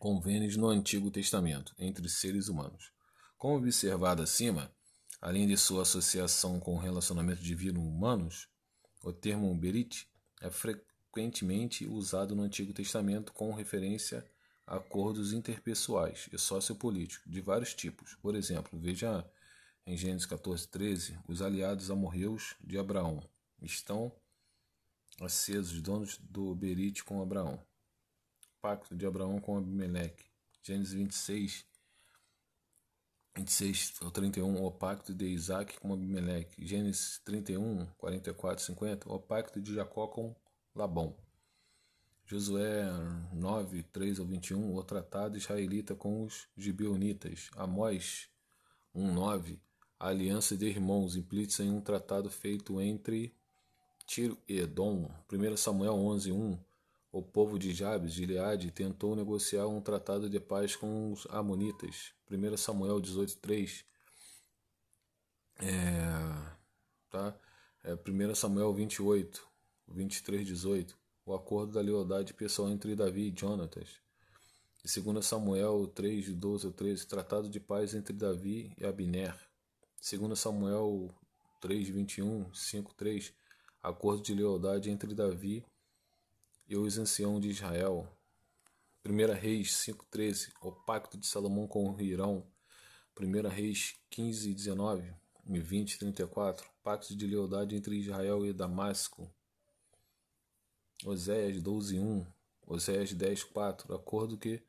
convênios no Antigo Testamento entre seres humanos. Como observado acima, além de sua associação com o relacionamento divino-humanos, o termo berit é frequentemente usado no Antigo Testamento com referência a acordos interpessoais e sociopolíticos de vários tipos. Por exemplo, veja em Gênesis 14:13, os aliados amorreus de Abraão estão acesos, donos do berit com Abraão. Pacto de Abraão com Abimeleque. Gênesis 26 ao 31, o pacto de Isaac com Abimeleque. Gênesis 31, 44, 50, o pacto de Jacó com Labão. Josué 9, 3 ao 21, o tratado israelita com os gibeonitas. Amós 1, 9, a aliança de irmãos implica em um tratado feito entre Tiro e Edom. 1 Samuel 11, 1, o povo de Jabes, de Gileade, tentou negociar um tratado de paz com os amonitas. 1 Samuel 18:3. 1 Samuel 28, 23:18. O acordo da lealdade pessoal entre Davi e Jonatas. E 2 Samuel 3:12 ao 13. Tratado de paz entre Davi e Abner. 2 Samuel 3:21, 5:3. Acordo de lealdade entre Davi e os anciãos de Israel. 1 Reis 5:13, o pacto de Salomão com Hirão. 1 Reis 15:19 e 20:34, pacto de lealdade entre Israel e Damasco. Oséias 12:1, Oséias 10:4, acordo que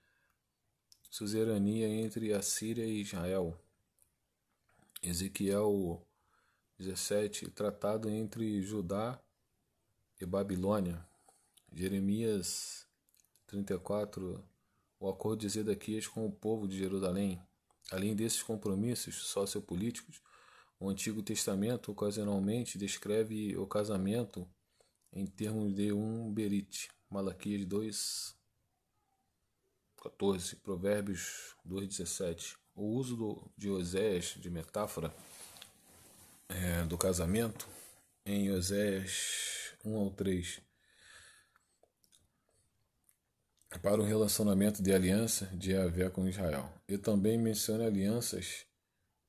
suzerania entre a Síria e Israel. Ezequiel 17, tratado entre Judá e Babilônia. Jeremias 34, o acordo de Zedequias com o povo de Jerusalém. Além desses compromissos sociopolíticos, o Antigo Testamento ocasionalmente descreve o casamento em termos de um berit. Malaquias 2:14, Provérbios 2:17. O uso de Oséias de metáfora do casamento em Oséias 1 ao 3 para um relacionamento de aliança de Yahvé com Israel. E também menciona alianças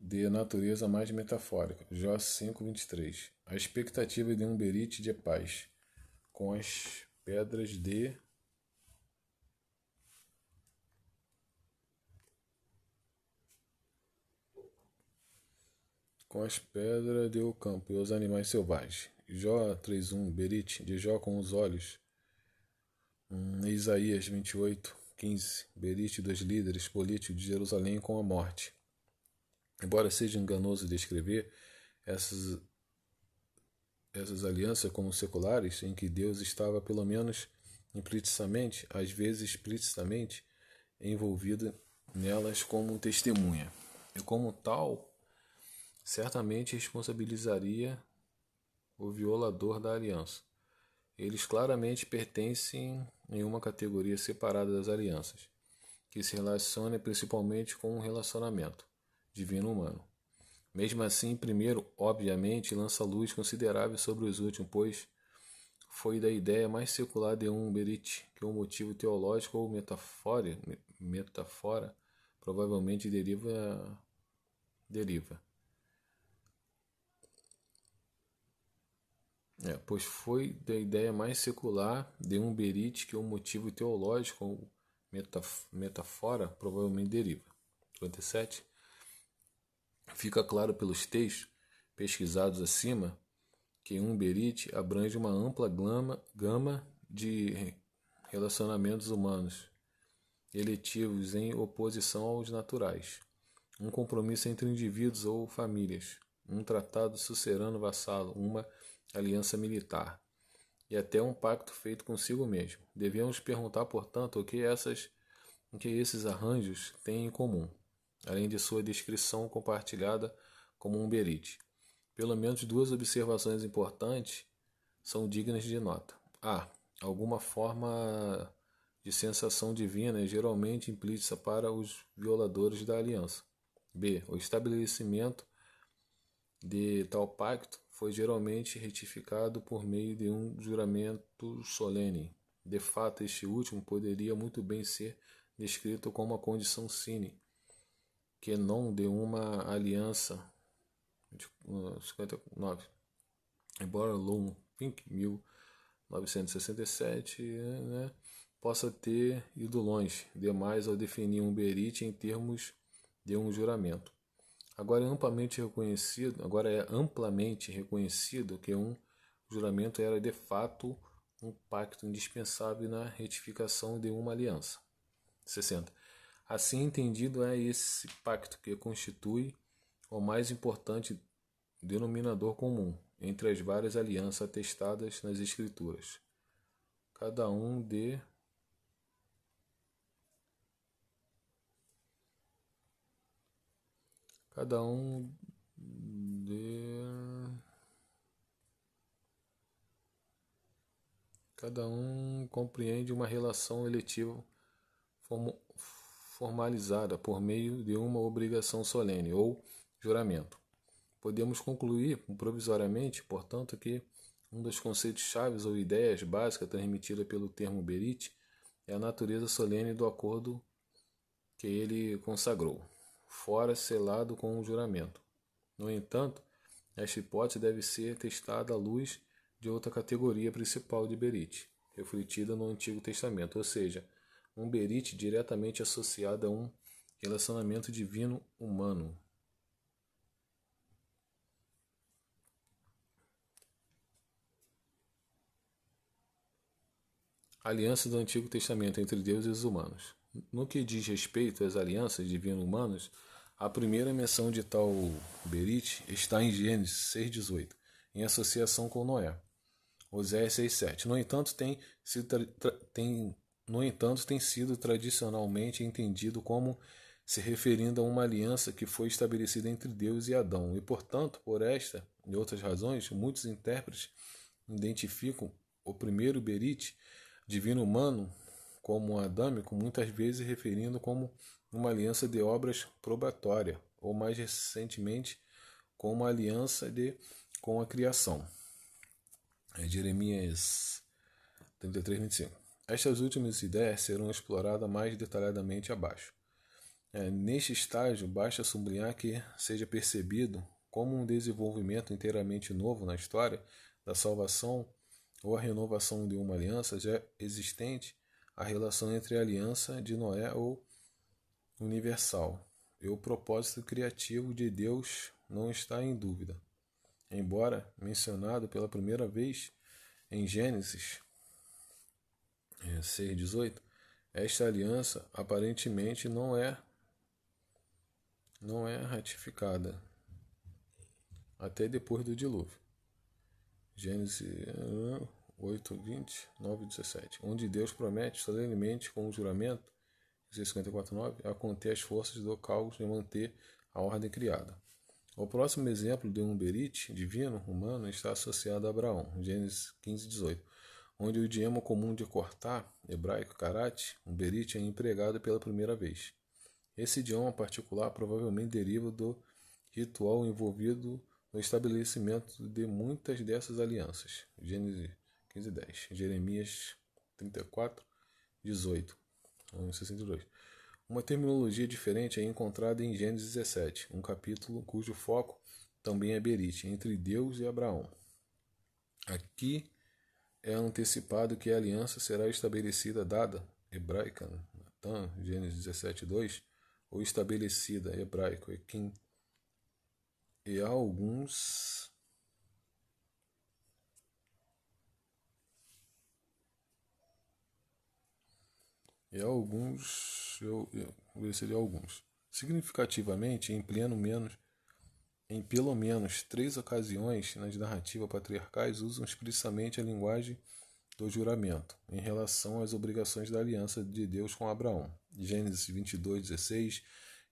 de natureza mais metafórica. Jó 5:23. A expectativa de um berit de paz com as pedras de o campo e os animais selvagens. Jó 3:1, berit de Jó com os olhos. Isaías 28:15, berit dos líderes políticos de Jerusalém com a morte. Embora seja enganoso descrever essas alianças como seculares, em que Deus estava pelo menos implicitamente, às vezes explicitamente, envolvido nelas como testemunha, e como tal, certamente responsabilizaria o violador da aliança. Eles claramente pertencem em uma categoria separada das alianças, que se relaciona principalmente com um relacionamento divino-humano. Mesmo assim, primeiro, obviamente, lança luz considerável sobre os últimos, pois foi da ideia mais secular de um berit que o motivo teológico ou metáfora provavelmente deriva. Pois foi da ideia mais secular de um berit que o motivo teológico ou metáfora provavelmente deriva. 57. Fica claro pelos textos pesquisados acima que um berit abrange uma ampla gama de relacionamentos humanos eletivos em oposição aos naturais, um compromisso entre indivíduos ou famílias, um tratado sucerano-vassalo, uma aliança militar e até um pacto feito consigo mesmo. Devemos perguntar, portanto, o que esses arranjos têm em comum, além de sua descrição compartilhada como um berit. Pelo menos duas observações importantes são dignas de nota. A. Alguma forma de sensação divina é geralmente implícita para os violadores da aliança. B. O estabelecimento de tal pacto foi geralmente retificado por meio de um juramento solene. De fato, este último poderia muito bem ser descrito como a condição sine que non de uma aliança. 59. Embora Lum Pink 1967, né, possa ter ido longe demais ao definir um berite em termos de um juramento. Agora é amplamente reconhecido que um juramento era de fato um pacto indispensável na retificação de uma aliança. 60. Assim entendido, é esse pacto que constitui o mais importante denominador comum entre as várias alianças atestadas nas Escrituras. Cada um de Cada um compreende uma relação eletiva formalizada por meio de uma obrigação solene ou juramento. Podemos concluir provisoriamente, portanto, que um dos conceitos chaves ou ideias básicas transmitida pelo termo berite é a natureza solene do acordo que ele consagrou, fora selado com um juramento. No entanto, esta hipótese deve ser testada à luz de outra categoria principal de berite, refletida no Antigo Testamento, ou seja, um berite diretamente associado a um relacionamento divino-humano. Aliança do Antigo Testamento entre Deus e os humanos. No que diz respeito às alianças divino-humanas, a primeira menção de tal berite está em Gênesis 6,18, em associação com Noé. Oséias 6,7. No entanto, tem sido tradicionalmente entendido como se referindo a uma aliança que foi estabelecida entre Deus e Adão, e, portanto, por esta e outras razões, muitos intérpretes identificam o primeiro berite divino-humano como adâmico, muitas vezes referindo como uma aliança de obras probatória, ou mais recentemente, como uma aliança com a criação. Jeremias 33:25. Estas últimas ideias serão exploradas mais detalhadamente abaixo. Neste estágio, basta sublinhar que seja percebido como um desenvolvimento inteiramente novo na história da salvação ou a renovação de uma aliança já existente, a relação entre a aliança de Noé ou universal e o propósito criativo de Deus não está em dúvida. Embora mencionado pela primeira vez em Gênesis 6,18, esta aliança aparentemente não é ratificada até depois do dilúvio. Gênesis 8:20, 9:17, onde Deus promete solenemente com um juramento, 54:9, a conter as forças do caos e manter a ordem criada. O próximo exemplo de um berite divino humano está associado a Abraão, Gênesis 15:18, onde o idioma comum de cortar, hebraico karat, um berite, é empregado pela primeira vez. Esse idioma particular provavelmente deriva do ritual envolvido no estabelecimento de muitas dessas alianças. Gênesis 15:10, Jeremias 34:18, 62. Uma terminologia diferente é encontrada em Gênesis 17, um capítulo cujo foco também é berite, entre Deus e Abraão. Aqui é antecipado que a aliança será estabelecida dada, hebraica, Natan, Gênesis 17:2, ou estabelecida, hebraico, Equim, e há alguns significativamente em pelo menos 3 ocasiões nas narrativas patriarcais usam explicitamente a linguagem do juramento em relação às obrigações da aliança de Deus com Abraão. Gênesis 22:16,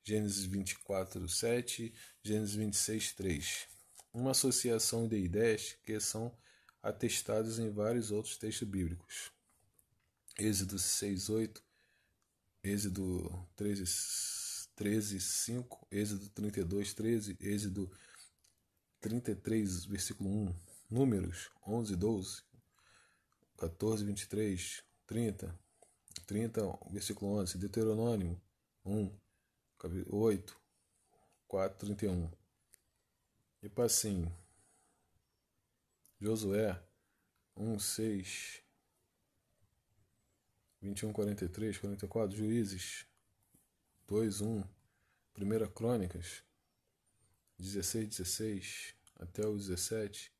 Gênesis 24:7, Gênesis 26:3. Uma associação de ideias que são atestadas em vários outros textos bíblicos. Êxodo 6:8, Êxodo 13:5, Êxodo 32:13, Êxodo 33, versículo 1, Números 11:12, 14:23, 30, 30, versículo 11. Deuteronômio 1, 8, 4, 31. E assim, Josué 1, 6, 21, 43, 44. Juízes 2, 1. 1 Crônicas 16, 16 até o 17.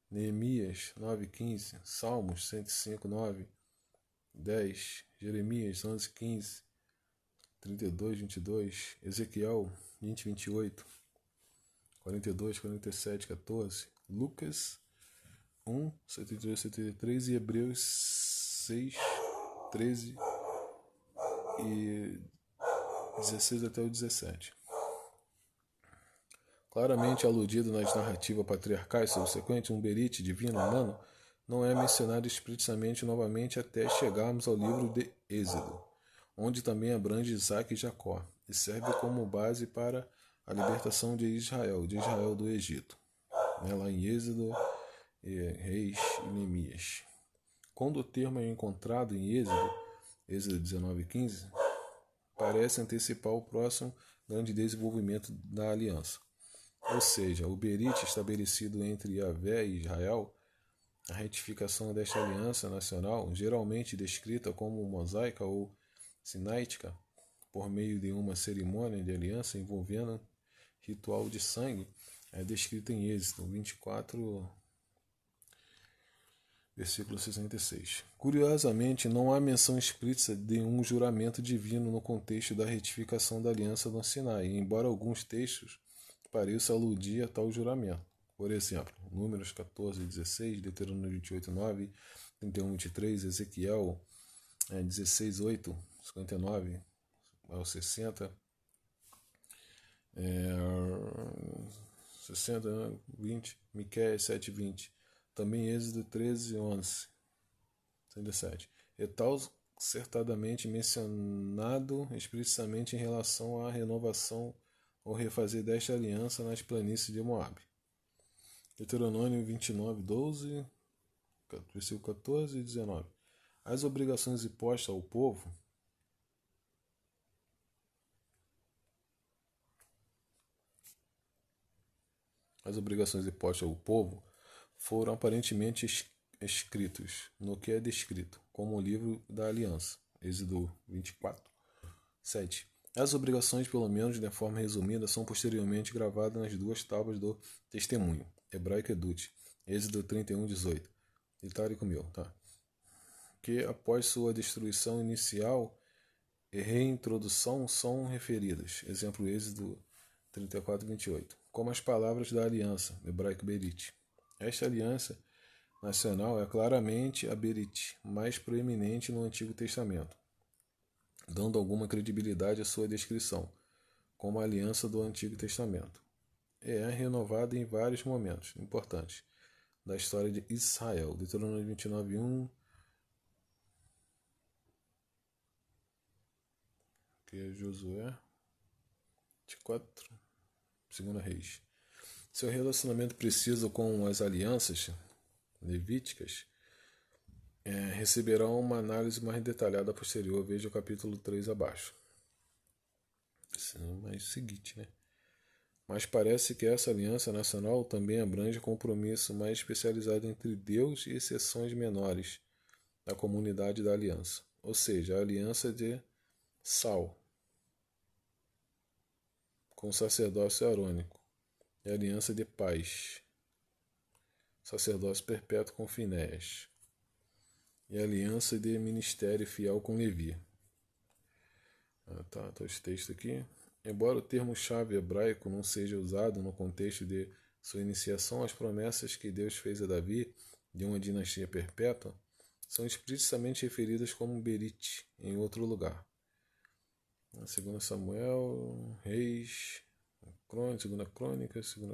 Neemias 9, 15. Salmos 105, 9, 10. Jeremias 11, 15. 32, 22. Ezequiel 20, 28. 42, 47, 14. Lucas 1, 72, 73. E Hebreus 6, 13 e 16 até o 17. Claramente aludido nas narrativas patriarcais subsequentes, um berite divino humano não é mencionado explicitamente novamente até chegarmos ao livro de Êxodo, onde também abrange Isaac e Jacó, e serve como base para a libertação de Israel do Egito, lá em Êxodo, Reis e Neemias. Quando o termo é encontrado em Êxodo 19, 15, parece antecipar o próximo grande desenvolvimento da aliança. Ou seja, o berite estabelecido entre Yahvé e Israel, a retificação desta aliança nacional, geralmente descrita como mosaica ou sinaítica, por meio de uma cerimônia de aliança envolvendo ritual de sangue, é descrita em Êxodo 24, versículo 66. Curiosamente, não há menção explícita de um juramento divino no contexto da retificação da aliança no Sinai, embora alguns textos pareçam aludir a tal juramento. Por exemplo, Números 14, 16, Deuteronômio 28, 9, 31, 23, Ezequiel 16, 8, 59 ao 60, 60, 20, Miqueias 7, 20. Também Êxodo 13, 11, 67. E tal certamente mencionado explicitamente em relação à renovação ou refazer desta aliança nas planícies de Moabe. Deuteronômio 29, 12, versículo 14 e 19. As obrigações impostas ao povo foram aparentemente escritos no que é descrito como o livro da aliança, Êxodo 24, 7. As obrigações, pelo menos de forma resumida, são posteriormente gravadas nas duas tábuas do testemunho, hebraico Edut, Êxodo 31, 18. Detalhe comigo, tá? Que após sua destruição inicial e reintrodução são referidas, exemplo Êxodo 34, 28, como as palavras da aliança, hebraico Berit. Esta aliança nacional é claramente a Berit, mais proeminente no Antigo Testamento, dando alguma credibilidade à sua descrição, como a aliança do Antigo Testamento. É renovada em vários momentos importantes da história de Israel. Deuteronômio 29, 1, que é Josué 24, 2 Reis. Seu relacionamento preciso com as alianças levíticas receberá uma análise mais detalhada posterior. Veja o capítulo 3 abaixo. Mas o seguinte, né? Mas parece que essa aliança nacional também abrange compromisso mais especializado entre Deus e exceções menores da comunidade da aliança, ou seja, a aliança de Sal com o sacerdócio arônico e a aliança de paz, sacerdócio perpétuo com Finéias, e a aliança de ministério fiel com Levi. Tá esse texto aqui. Embora o termo-chave hebraico não seja usado no contexto de sua iniciação, as promessas que Deus fez a Davi de uma dinastia perpétua são explicitamente referidas como Berit em outro lugar. 2 Samuel, Reis, 2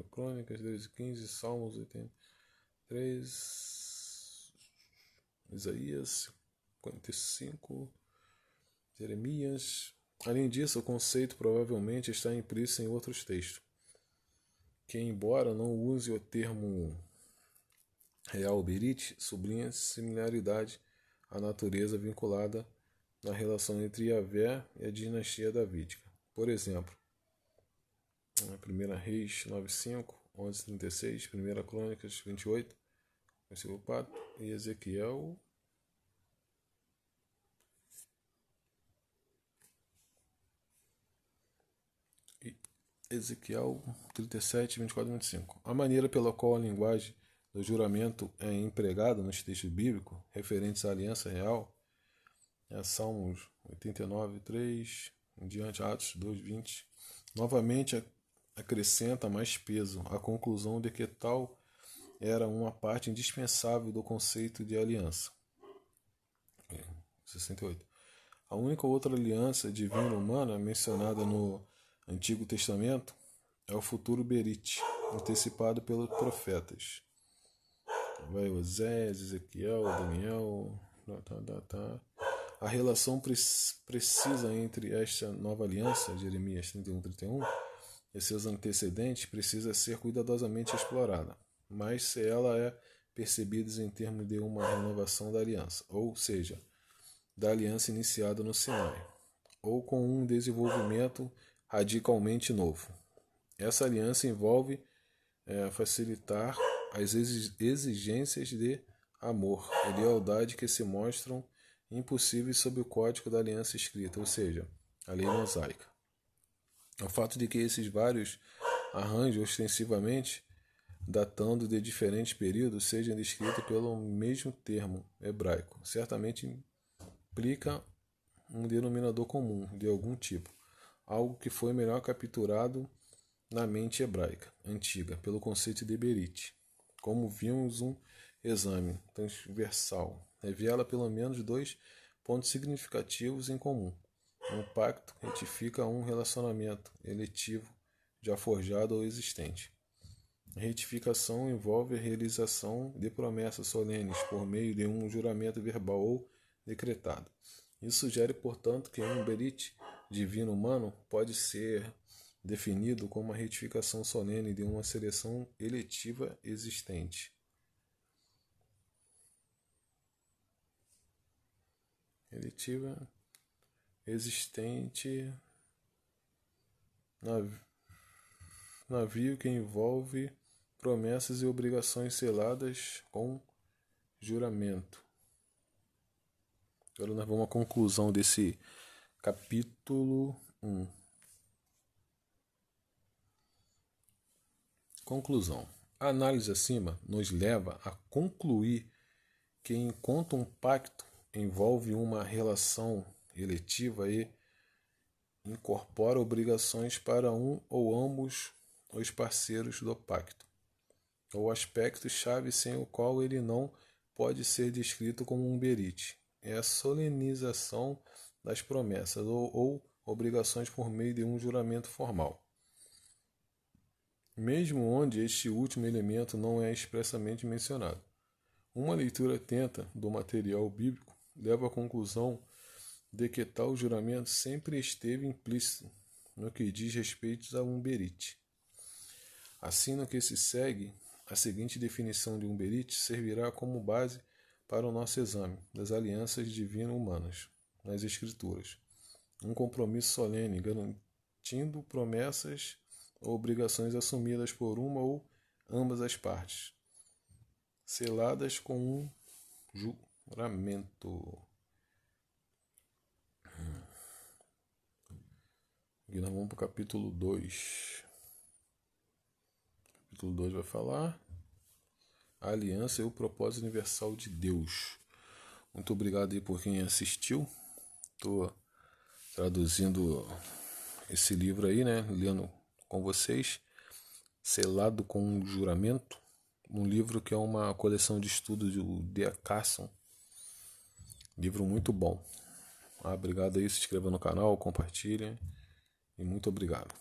Crônicas, 2 e 15, Salmos 83, Isaías 55, Jeremias. Além disso, o conceito provavelmente está implícito em outros textos, que, embora não use o termo real Berit, sublinha similaridade à natureza vinculada na relação entre Yahvé e a dinastia davídica. Por exemplo, 1 Reis 9:5, 11:36, 1 Crônicas 28, versículo 4, e Ezequiel 37, 24 e 25. A maneira pela qual a linguagem do juramento é empregada nos textos bíblicos referentes à aliança real é Salmos 89, 3, em diante, Atos 2, 20. Novamente acrescenta mais peso à conclusão de que tal era uma parte indispensável do conceito de aliança. 68. A única outra aliança divina humana mencionada no Antigo Testamento é o futuro Berite, antecipado pelos profetas. Vai Osés, Ezequiel, Daniel. A relação precisa entre esta nova aliança, Jeremias 31, 31, e seus antecedentes precisa ser cuidadosamente explorada, mas se ela é percebida em termos de uma renovação da aliança, ou seja, da aliança iniciada no Sinai, ou com um desenvolvimento radicalmente novo. Essa aliança envolve facilitar as exigências de amor e lealdade que se mostram impossíveis sob o código da aliança escrita, ou seja, a lei mosaica. O fato de que esses vários arranjos ostensivamente datando de diferentes períodos sejam descritos pelo mesmo termo hebraico certamente implica um denominador comum de algum tipo, algo que foi melhor capturado na mente hebraica antiga pelo conceito de Berite. Como vimos, um exame transversal revela pelo menos dois pontos significativos em comum. Um pacto retifica um relacionamento eletivo já forjado ou existente. A retificação envolve a realização de promessas solenes por meio de um juramento verbal ou decretado. Isso sugere, portanto, que um berite divino humano pode ser definido como a retificação solene de uma seleção eletiva existente. Navio que envolve promessas e obrigações seladas com juramento. Agora nós vamos à conclusão desse capítulo 1. Conclusão. A análise acima nos leva a concluir que enquanto um pacto envolve uma relação eletiva e incorpora obrigações para um ou ambos os parceiros do pacto, o aspecto-chave sem o qual ele não pode ser descrito como um berite é a solenização das promessas ou obrigações por meio de um juramento formal, mesmo onde este último elemento não é expressamente mencionado. Uma leitura atenta do material bíblico leva à conclusão de que tal juramento sempre esteve implícito no que diz respeito a um berite. Assim, no que se segue, a seguinte definição de um berite servirá como base para o nosso exame das alianças divino-humanas nas Escrituras. Um compromisso solene garantindo promessas ou obrigações assumidas por uma ou ambas as partes, seladas com um juramento. E nós vamos para o capítulo 2. O capítulo 2 vai falar a aliança e o propósito universal de Deus. Muito obrigado aí por quem assistiu. Estou traduzindo esse livro aí, né? Lendo com vocês. Selado com um juramento. Um livro que é uma coleção de estudos do D.A. Carson. Livro muito bom. Obrigado aí, se inscreva no canal, compartilhem. E muito obrigado.